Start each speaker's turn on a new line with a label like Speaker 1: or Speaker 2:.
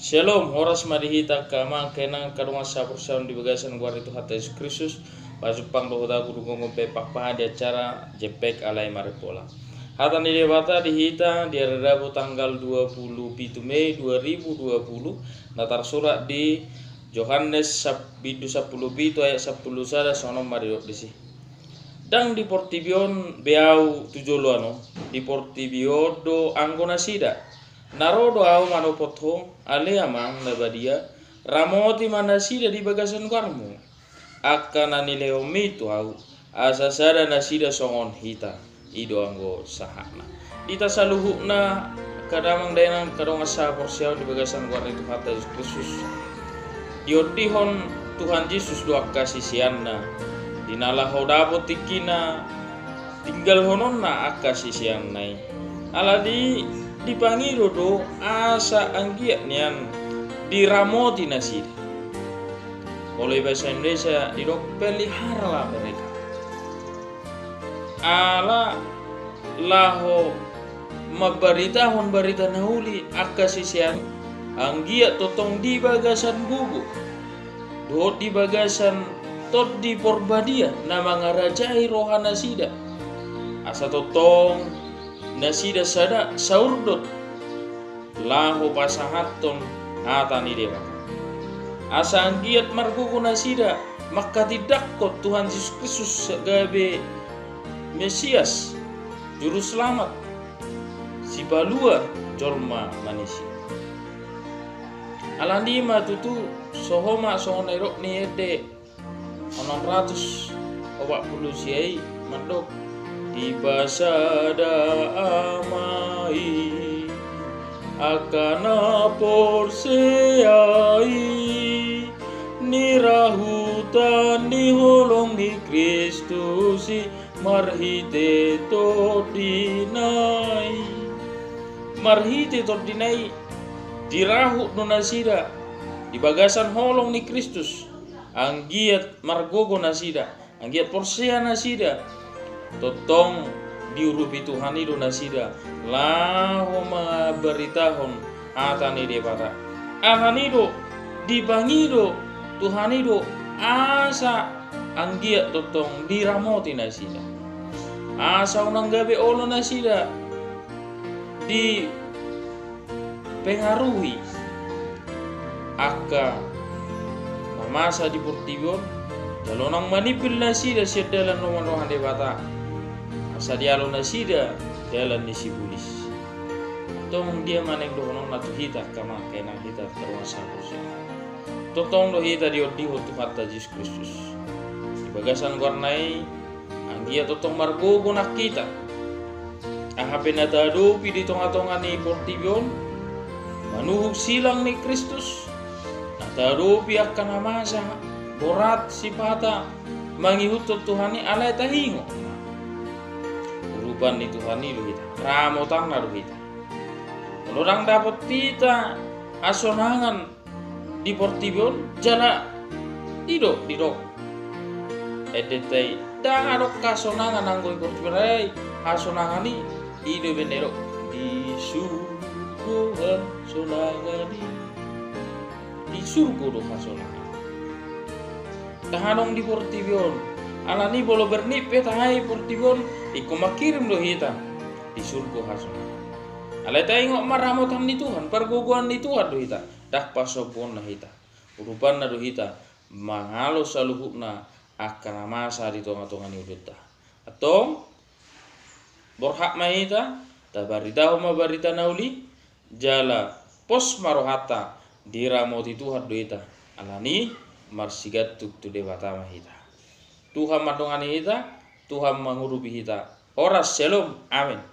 Speaker 1: Shalom, horas marihita kama kenang karunga sapur saun di bagasan guar itu hata Yesus Kristus. Pasupang dohoda guru ngomong pepak paha di acara jepek alai maripola. Hata ni debata dihita di hari Rabu tanggal 27 Mei 2020. Natar surat di Yohanes bidu 10 bitu ayat 10 sada sono mariok disi. Dang di Portibion beau tujoloano di Portibio do anggona sida. Narodo au mano potho ale amang nabadia ramoti manasida di bagasan karmu akan anileo mitu au asasada nasida songon hita ido anggo sahana ita saluhukna kadamang dayangan kadang asa porsiau di bagasan karmu itu kata Yesus Kristus diotihon Tuhan Yesus doa kasih sianna dinala hodabo tikina tinggal hononna akasih siannai aladi dipanggil do asa anggiat nian diramoti nasida oleh bahasa Indonesia didok pelihara mereka ala laho mabaritahon barita nauli akasisian anggiat totong di bagasan bubu do di bagasan tot di porbadia nama ngarajai rohana sida asa totong nasida sada saurdot laho pasahaton hatani dewa asa anggiat margugu nasida maka tidak kot Tuhan Yesus Kristus sebagai Mesias juru selamat si balua jorma manusia alandi matutu sohoma sohonerok ni ede 600 siai mandok di basada amai akan porseai nirahutan diholong di Kristusi marhite tordinai dirahut nunasida di bagasan holong ni Kristus anggiat margogo nasida anggiat porsea nasida totong diurupi Tuhan itu nasida laho maberitahon atani debata ahanido dibangido Tuhan itu asa anggiat totong diramoti nasida asa unang gabe olo nasida di pengaruhi akka masa di Portibion jalonang manipil nasida sedalan nomor debata sadialo nasida dalam di sibulis tong dia maneng dohonong natu hita kama kena hita terwasa kursi totong do hita diodiho tu kata Yesus Kristus di bagasan warnai anggia totong margogo nak kita ahape natado pidi tonga-tonga ni Portibion manuhuk silang ni Kristus natado piak kana masa borat sipata mangihut Tuhani alai tahingo uruban ni Tuhani lu hita ramotang na lu hita orang dapat kita asonangan di Portibion jala didok edetai dah adok kasonangan anggo Portibion asonangan ni ido benero di surga sonangan di surga do kasonangan tahanong di Portibion alani bolo bernip petahai Portibion iko makirim do hita di surga hasonangan alai taingok maramotan ni Tuhan pergogoan ni Tuhan do hita dak pasopon na hita urupan na do hita mangalo saluhukna akan masa di tonga-tonga ni udutta atong borhak mahita tabarita homa barita nauli jala pos marohata diramoti Tuhan do hita alani marsigat tuk tu debata mahita Tuhan mandongani hita Tuhan mengurupi hita oras shalom amin.